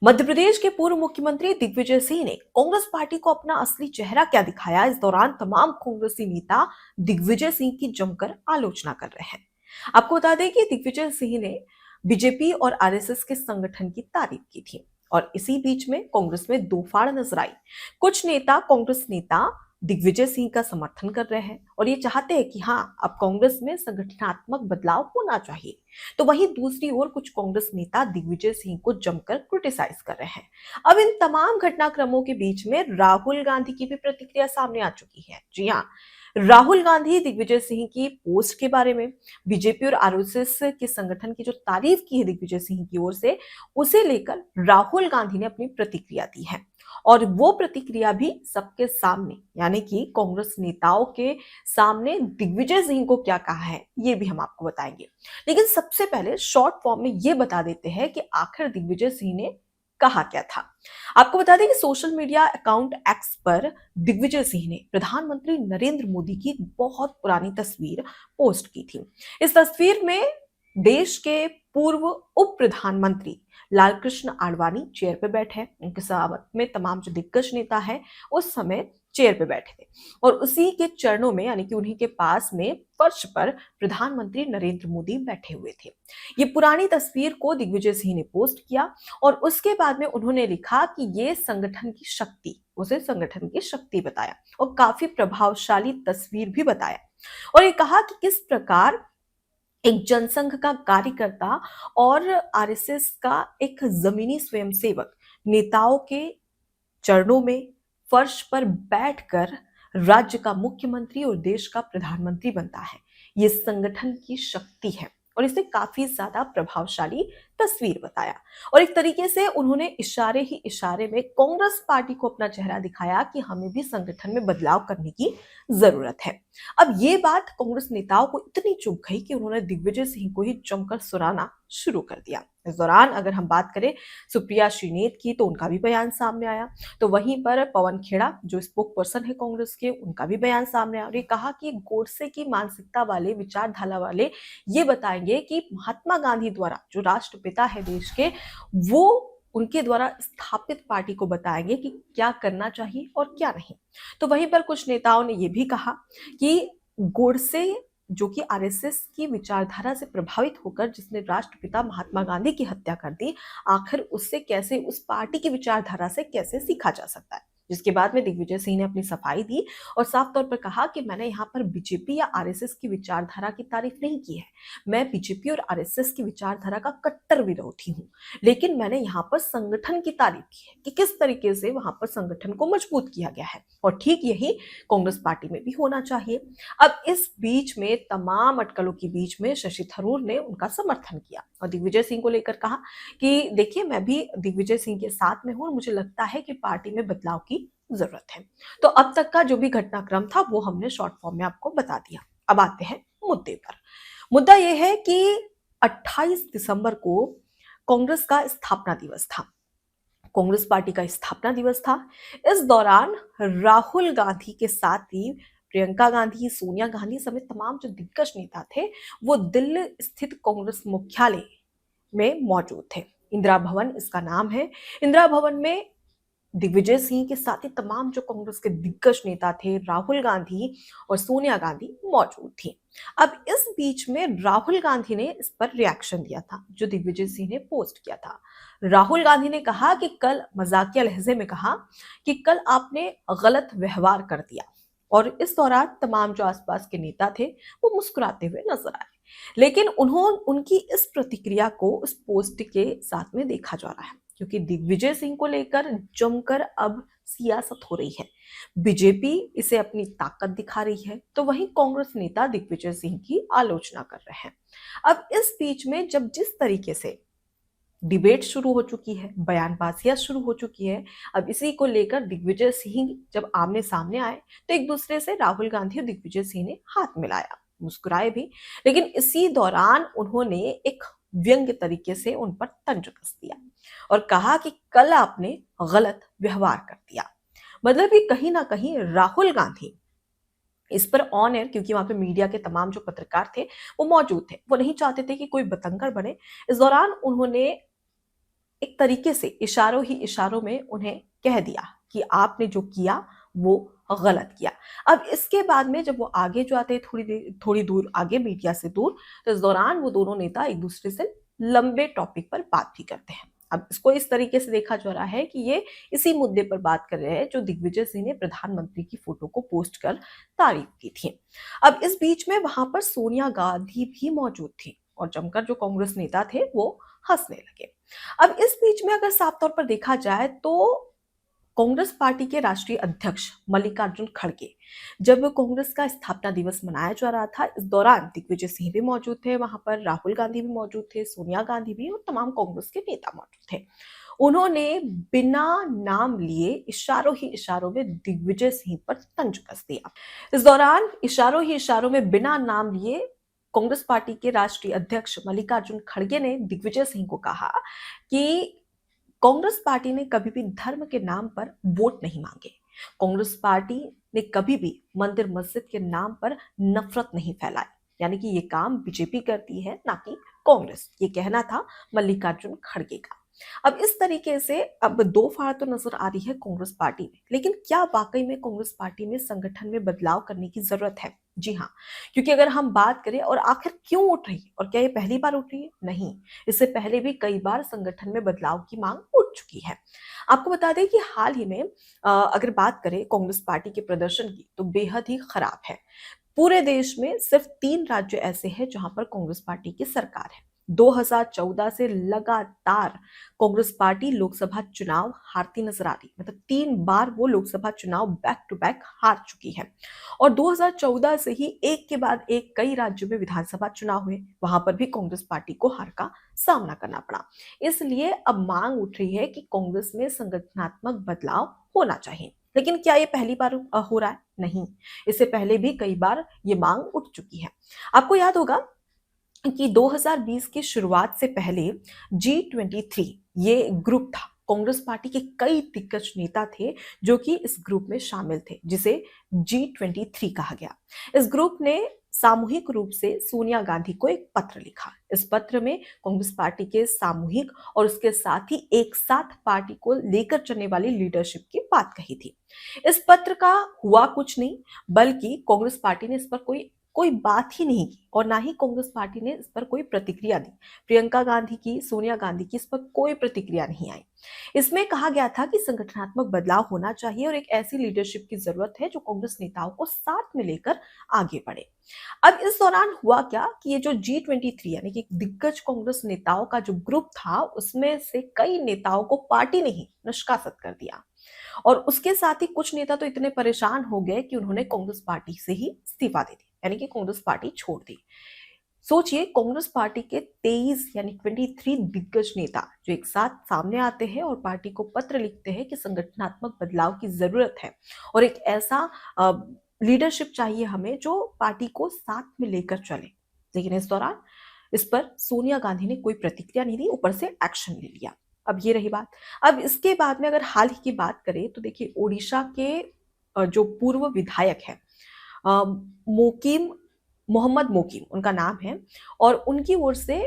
मध्य प्रदेश के पूर्व मुख्यमंत्री दिग्विजय सिंह ने कांग्रेस पार्टी को अपना असली चेहरा क्या दिखाया। इस दौरान तमाम कांग्रेसी नेता दिग्विजय सिंह की जमकर आलोचना कर रहे हैं। आपको बता दें कि दिग्विजय सिंह ने बीजेपी और आरएसएस के संगठन की तारीफ की थी और इसी बीच में कांग्रेस में दो फाड़ नजर आई। कुछ कांग्रेस नेता दिग्विजय सिंह का समर्थन कर रहे हैं और ये चाहते हैं कि हाँ, अब कांग्रेस में संगठनात्मक बदलाव होना चाहिए। तो वहीं दूसरी ओर कुछ कांग्रेस नेता दिग्विजय सिंह को जमकर क्रिटिसाइज कर रहे हैं। अब इन तमाम घटनाक्रमों के बीच में राहुल गांधी की भी प्रतिक्रिया सामने आ चुकी है। जी हाँ, राहुल गांधी दिग्विजय सिंह की पोस्ट के बारे में, बीजेपी और आरएसएस के संगठन की जो तारीफ की है दिग्विजय सिंह की ओर से, उसे लेकर राहुल गांधी ने अपनी प्रतिक्रिया दी है। और वो प्रतिक्रिया भी सबके सामने, यानी कि कांग्रेस नेताओं के सामने दिग्विजय सिंह को क्या कहा है, ये भी हम आपको बताएंगे। लेकिन सबसे पहले शॉर्ट फॉर्म में ये बता देते हैं कि आखिर दिग्विजय सिंह ने कहा क्या था। आपको बता दें कि सोशल मीडिया अकाउंट एक्स पर दिग्विजय सिंह ने प्रधानमंत्री नरेंद्र मोदी की बहुत पुरानी तस्वीर पोस्ट की थी। इस तस्वीर में देश के पूर्व उप प्रधानमंत्री लालकृष्ण आडवाणी चेयर पे बैठे हैं। उनके साथ में तमाम जो दिग्गज नेता है उस समय चेयर पे बैठे थे और उसी के चरणों में, यानी कि उन्हीं के पास में फर्श पर प्रधानमंत्री नरेंद्र मोदी बैठे हुए थे। ये पुरानी तस्वीर को दिग्विजय सिंह ने पोस्ट किया और उसके बाद में उन्होंने लिखा कि ये संगठन की शक्ति, उसे संगठन की शक्ति बताया और काफी प्रभावशाली तस्वीर भी बताया। और ये कहा कि किस प्रकार एक जनसंघ का कार्यकर्ता और आरएसएस का एक जमीनी स्वयंसेवक नेताओं के चरणों में फर्श पर बैठकर राज्य का मुख्यमंत्री और देश का प्रधानमंत्री बनता है। ये संगठन की शक्ति है और इसे काफी ज्यादा प्रभावशाली तस्वीर बताया। और एक तरीके से उन्होंने इशारे ही इशारे में कांग्रेस पार्टी को अपना चेहरा दिखाया कि हमें भी संगठन में बदलाव करने की जरूरत है। अब ये बात कांग्रेस नेताओं को इतनी चुभ गई कि उन्होंने दिग्विजय सिंह को ही जमकर सुनाना शुरू कर दिया। इस दौरान अगर हम बात करें सुप्रिया श्रीनेत की, तो उनका भी बयान सामने आया। तो वहीं पर पवन खेड़ा जो स्पोक पर्सन है कांग्रेस के, उनका भी बयान सामने आया और ये कहा कि गोडसे की मानसिकता वाले, विचारधारा वाले ये बताएंगे कि महात्मा गांधी द्वारा जो राष्ट्रपिता है देश के, वो उनके द्वारा स्थापित पार्टी को बताएंगे कि क्या करना चाहिए और क्या नहीं। तो वहीं पर कुछ नेताओं ने यह भी कहा कि गोडसे जो कि आरएसएस की विचारधारा से प्रभावित होकर जिसने राष्ट्रपिता महात्मा गांधी की हत्या कर दी, आखिर उससे कैसे, उस पार्टी की विचारधारा से कैसे सीखा जा सकता है। जिसके बाद में दिग्विजय सिंह ने अपनी सफाई दी और साफ तौर पर कहा कि मैंने यहाँ पर बीजेपी या आरएसएस की विचारधारा की तारीफ नहीं की है। मैं बीजेपी और आरएसएस की विचारधारा का कट्टर विरोधी हूँ, लेकिन मैंने यहाँ पर संगठन की तारीफ की है कि किस तरीके से वहां पर संगठन को मजबूत किया गया है और ठीक यही कांग्रेस पार्टी में भी होना चाहिए। अब इस बीच में, तमाम अटकलों के बीच में, शशि थरूर ने उनका समर्थन किया और दिग्विजय सिंह को लेकर कहा कि देखिए, मैं भी दिग्विजय सिंह के साथ में हूं और मुझे लगता है कि पार्टी में बदलाव की जरूरत है। तो अब तक का जो भी घटनाक्रम था वो हमने शॉर्ट फॉर्म में आपको बता दिया। अब आते हैं मुद्दे पर। मुद्दा यह है कि 28 दिसंबर को कांग्रेस का स्थापना दिवस था, कांग्रेस पार्टी का स्थापना दिवस था। इस दौरान राहुल गांधी के साथ ही प्रियंका गांधी, सोनिया गांधी समेत तमाम जो दिग्गज नेता थे वो दिल्ली स्थित कांग्रेस मुख्यालय में मौजूद थे। इंदिरा भवन इसका नाम है। इंदिरा भवन में दिग्विजय सिंह के साथ ही तमाम जो कांग्रेस के दिग्गज नेता थे, राहुल गांधी और सोनिया गांधी मौजूद थी। अब इस बीच में राहुल गांधी ने इस पर रिएक्शन दिया था जो दिग्विजय सिंह ने पोस्ट किया था। राहुल गांधी ने कहा कि कल, मजाकिया लहजे में कहा कि कल आपने गलत व्यवहार कर दिया। और इस दौरान तमाम जो आसपास के नेता थे वो मुस्कुराते हुए नजर आए। लेकिन उनकी इस प्रतिक्रिया को उस पोस्ट के साथ में देखा जा रहा है क्योंकि दिग्विजय सिंह को लेकर जमकर अब सियासत हो रही है। बीजेपी इसे अपनी ताकत दिखा रही है, तो वहीं कांग्रेस नेता दिग्विजय सिंह की आलोचना कर रहे हैं। अब इस बीच में जब जिस तरीके से डिबेट शुरू हो चुकी है, बयानबाजियां शुरू हो चुकी है, अब इसी को लेकर दिग्विजय सिंह जब आमने सामने आए तो एक दूसरे से राहुल गांधी और दिग्विजय सिंह ने हाथ मिलाया, मुस्कुराए भी। लेकिन इसी दौरान उन्होंने एक व्यंग्य तरीके से उन पर तंज कस दिया और कहा कि कल आपने गलत व्यवहार कर दिया। मतलब कि कहीं ना कहीं राहुल गांधी इस पर ऑन एयर, क्योंकि वहां पे मीडिया के तमाम जो पत्रकार थे वो मौजूद थे, वो नहीं चाहते थे कि कोई बतंगड़ बने। इस दौरान उन्होंने एक तरीके से इशारों ही इशारों में उन्हें कह दिया कि आपने जो किया वो गलत किया। अब इसके बाद में जब वो आगे जो आते हैं थोड़ी दूर आगे मीडिया से दूर, तो इस दौरान वो दोनों नेता एक दूसरे से लंबे टॉपिक पर बात भी करते हैं। अब इसको इस तरीके से देखा जा रहा है कि ये इसी मुद्दे पर बात कर रहे हैं जो दिग्विजय सिंह ने प्रधानमंत्री की फोटो को पोस्ट कर तारीफ की थी। अब इस बीच में वहां पर सोनिया गांधी भी मौजूद थी और जमकर जो कांग्रेस नेता थे वो हंसने लगे। अब इस बीच में अगर साफ तौर पर देखा जाए तो कांग्रेस पार्टी के राष्ट्रीय अध्यक्ष मल्लिकार्जुन खड़गे, जब कांग्रेस का स्थापना दिवस मनाया जा रहा था, इस दौरान दिग्विजय सिंह भी मौजूद थे, वहां पर राहुल गांधी भी मौजूद थे, सोनिया गांधी भी और तमाम कांग्रेस के नेता मौजूद थे। उन्होंने बिना नाम लिए इशारों ही इशारों में दिग्विजय सिंह पर तंज कस दिया। इस दौरान इशारों ही इशारों में बिना नाम लिए कांग्रेस पार्टी के राष्ट्रीय अध्यक्ष मल्लिकार्जुन खड़गे ने दिग्विजय सिंह को कहा कि कांग्रेस पार्टी ने कभी भी धर्म के नाम पर वोट नहीं मांगे। कांग्रेस पार्टी ने कभी भी मंदिर मस्जिद के नाम पर नफरत नहीं फैलाई। यानी कि ये काम बीजेपी करती है, ना कि कांग्रेस। ये कहना था मल्लिकार्जुन खड़गे का। अब इस तरीके से अब दो फाड़ तो नजर आ रही है कांग्रेस पार्टी में, लेकिन क्या वाकई में कांग्रेस पार्टी में संगठन में बदलाव करने की जरूरत है? जी हाँ, क्योंकि अगर हम बात करें और आखिर क्यों उठ रही है और क्या ये पहली बार उठ रही है? नहीं, इससे पहले भी कई बार संगठन में बदलाव की मांग उठ चुकी है। आपको बता दें कि हाल ही में अगर बात करें कांग्रेस पार्टी के प्रदर्शन की, तो बेहद ही खराब है। पूरे देश में सिर्फ 3 राज्य ऐसे हैं जहां पर कांग्रेस पार्टी की सरकार है। 2014 से लगातार कांग्रेस पार्टी लोकसभा चुनाव हारती नजर आ रही, मतलब 3 बार वो लोकसभा चुनाव बैक टू बैक हार चुकी है। और 2014 से ही एक के बाद एक कई राज्यों में विधानसभा चुनाव हुए, वहां पर भी कांग्रेस पार्टी को हार का सामना करना पड़ा। इसलिए अब मांग उठ रही है कि कांग्रेस में संगठनात्मक बदलाव होना चाहिए। लेकिन क्या ये पहली बार हो रहा है? नहीं, इससे पहले भी कई बार ये मांग उठ चुकी है। आपको याद होगा कि 2020 की शुरुआत से पहले G23 ये ग्रुप था। कांग्रेस पार्टी के कई दिग्गज नेता थे जो कि इस ग्रुप में शामिल थे, जिसे G23 कहा गया। इस ग्रुप ने सामूहिक रूप से सोनिया गांधी को एक पत्र लिखा। इस पत्र में कांग्रेस पार्टी के सामूहिक और उसके साथ ही एक साथ पार्टी को लेकर चलने वाली लीडरशिप की बात कही थी। इस पत्र का हुआ कुछ नहीं, बल्कि कांग्रेस पार्टी ने इस पर कोई कोई बात ही नहीं की और ना ही कांग्रेस पार्टी ने इस पर कोई प्रतिक्रिया दी। प्रियंका गांधी की, सोनिया गांधी की इस पर कोई प्रतिक्रिया नहीं आई। इसमें कहा गया था कि संगठनात्मक बदलाव होना चाहिए और एक ऐसी लीडरशिप की जरूरत है जो कांग्रेस नेताओं को साथ में लेकर आगे बढ़े। अब इस दौरान हुआ क्या कि ये जो G23 यानी कि दिग्गज कांग्रेस नेताओं का जो ग्रुप था, उसमें से कई नेताओं को पार्टी ने ही निष्कासित कर दिया। और उसके साथ ही कुछ नेता तो इतने परेशान हो गए कि उन्होंने कांग्रेस पार्टी से ही इस्तीफा दे दिया, यानी कि कांग्रेस पार्टी छोड़ दी। सोचिए, कांग्रेस पार्टी के 23 यानी 23 दिग्गज नेता जो एक साथ सामने आते हैं और पार्टी को पत्र लिखते हैं कि संगठनात्मक बदलाव की जरूरत है और एक ऐसा लीडरशिप चाहिए हमें जो पार्टी को साथ में लेकर चले। लेकिन इस दौरान इस पर सोनिया गांधी ने कोई प्रतिक्रिया नहीं दी, ऊपर से एक्शन ले लिया। अब ये रही बात। अब इसके बाद में अगर हाल ही की बात करें तो देखिए, ओडिशा के जो पूर्व विधायक है मोकीम, मोहम्मद मोकीम उनका नाम है, और उनकी ओर से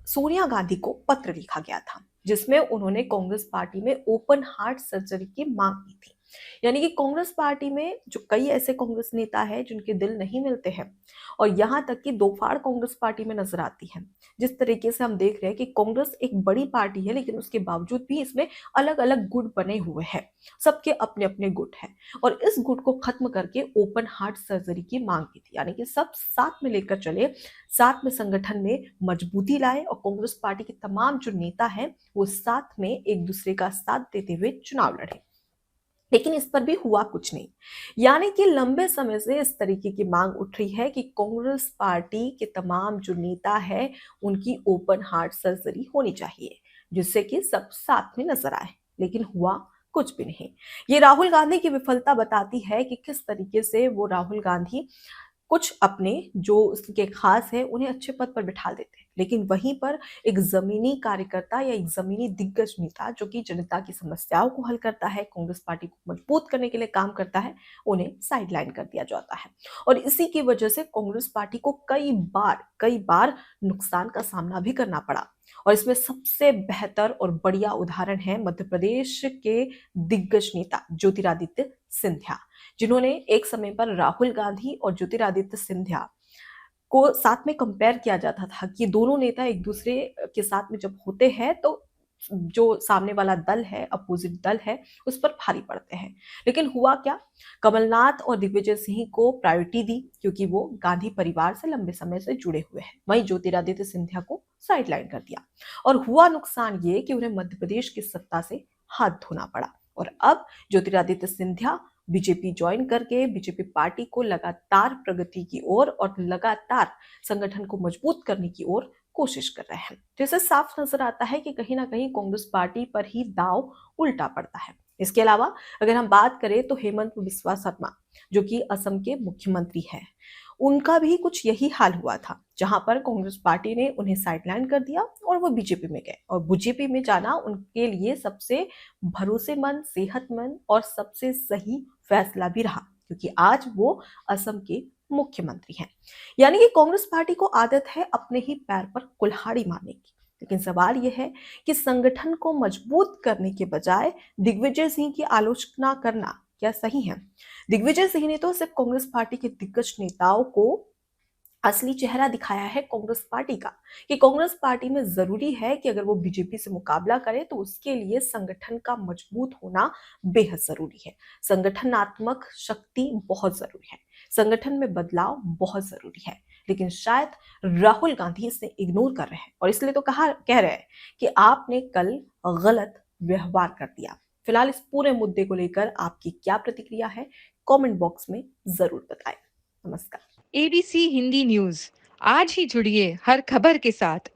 सोनिया गांधी को पत्र लिखा गया था जिसमें उन्होंने कांग्रेस पार्टी में ओपन हार्ट सर्जरी की मांग की थी। यानी कि कांग्रेस पार्टी में जो कई ऐसे कांग्रेस नेता हैं जिनके दिल नहीं मिलते हैं और यहां तक कि दो फाड़ कांग्रेस पार्टी में नजर आती है। जिस तरीके से हम देख रहे हैं कि कांग्रेस एक बड़ी पार्टी है, लेकिन उसके बावजूद भी इसमें अलग अलग गुट बने हुए हैं, सबके अपने अपने गुट हैं। और इस गुट को खत्म करके ओपन हार्ट सर्जरी की मांग की थी, यानी कि सब साथ में लेकर चले, साथ में संगठन में मजबूती लाए और कांग्रेस पार्टी के तमाम जो नेता हैं वो साथ में एक दूसरे का साथ देते हुए चुनाव लड़े। लेकिन इस पर भी हुआ कुछ नहीं। यानी कि लंबे समय से इस तरीके की मांग उठ रही है कि कांग्रेस पार्टी के तमाम जो नेता है उनकी ओपन हार्ट सर्जरी होनी चाहिए, जिससे कि सब साथ में नजर आए। लेकिन हुआ कुछ भी नहीं। ये राहुल गांधी की विफलता बताती है कि किस तरीके से वो राहुल गांधी कुछ अपने जो उसके खास है उन्हें अच्छे पद पर बिठा देते हैं, लेकिन वहीं पर एक जमीनी कार्यकर्ता या एक जमीनी दिग्गज नेता जो कि जनता की समस्याओं को हल करता है, कांग्रेस पार्टी को मजबूत करने के लिए काम करता है, उन्हें साइडलाइन कर दिया जाता है। और इसी की वजह से कांग्रेस पार्टी को कई बार नुकसान का सामना भी करना पड़ा। और इसमें सबसे बेहतर और बढ़िया उदाहरण है मध्य प्रदेश के दिग्गज नेता ज्योतिरादित्य सिंधिया, जिन्होंने एक समय पर राहुल गांधी और ज्योतिरादित्य सिंधिया को साथ में कंपेयर किया जाता था कि दोनों नेता एक दूसरे के साथ में जब होते हैं तो जो सामने वाला दल है, अपोजिट दल है, उस पर भारी पड़ते हैं। लेकिन हुआ क्या? कमलनाथ और दिग्विजय सिंह को प्रायोरिटी दी क्योंकि वो गांधी परिवार से लंबे समय से जुड़े हुए हैं। वहीं ज्योतिरादित्य सिंधिया को साइडलाइन कर दिया और हुआ नुकसान ये कि उन्हें मध्य प्रदेश की सत्ता से हाथ धोना पड़ा। और अब ज्योतिरादित्य सिंधिया बीजेपी ज्वाइन करके बीजेपी पार्टी को लगातार प्रगति की ओर और लगातार संगठन को मजबूत करने की ओर कोशिश कर रहे हैं। तो इससे साफ नजर आता है कि कहीं ना कहीं कांग्रेस पार्टी पर ही दाव उल्टा पड़ता है। इसके अलावा अगर हम बात करें तो हेमंत बिस्वा शर्मा, जो कि असम के मुख्यमंत्री हैं, उनका भी कुछ यही हाल हुआ था, जहां पर कांग्रेस पार्टी ने उन्हें साइडलाइन कर दिया और वो बीजेपी में गए। और बीजेपी में जाना उनके लिए सबसे भरोसेमंद, सेहतमंद और सबसे सही फैसला भी रहा, क्योंकि आज वो असम के मुख्यमंत्री हैं। यानी कि कांग्रेस पार्टी को आदत है अपने ही पैर पर कुल्हाड़ी मारने की। लेकिन सवाल यह है कि संगठन को मजबूत करने के बजाय दिग्विजय सिंह की आलोचना करना क्या सही है? दिग्विजय सिंह ने तो सिर्फ कांग्रेस पार्टी के दिग्गज नेताओं को असली चेहरा दिखाया है कांग्रेस पार्टी का, कि कांग्रेस पार्टी में जरूरी है कि अगर वो बीजेपी से मुकाबला करे तो उसके लिए संगठन का मजबूत होना बेहद जरूरी है। संगठनात्मक शक्ति बहुत जरूरी है, संगठन में बदलाव बहुत जरूरी है। लेकिन शायद राहुल गांधी इसे इग्नोर कर रहे हैं और इसलिए तो कह रहे हैं कि आपने कल गलत व्यवहार कर दिया। फिलहाल इस पूरे मुद्दे को लेकर आपकी क्या प्रतिक्रिया है, कमेंट बॉक्स में जरूर बताएं। नमस्कार। एबीसी हिंदी न्यूज आज ही जुड़िए हर खबर के साथ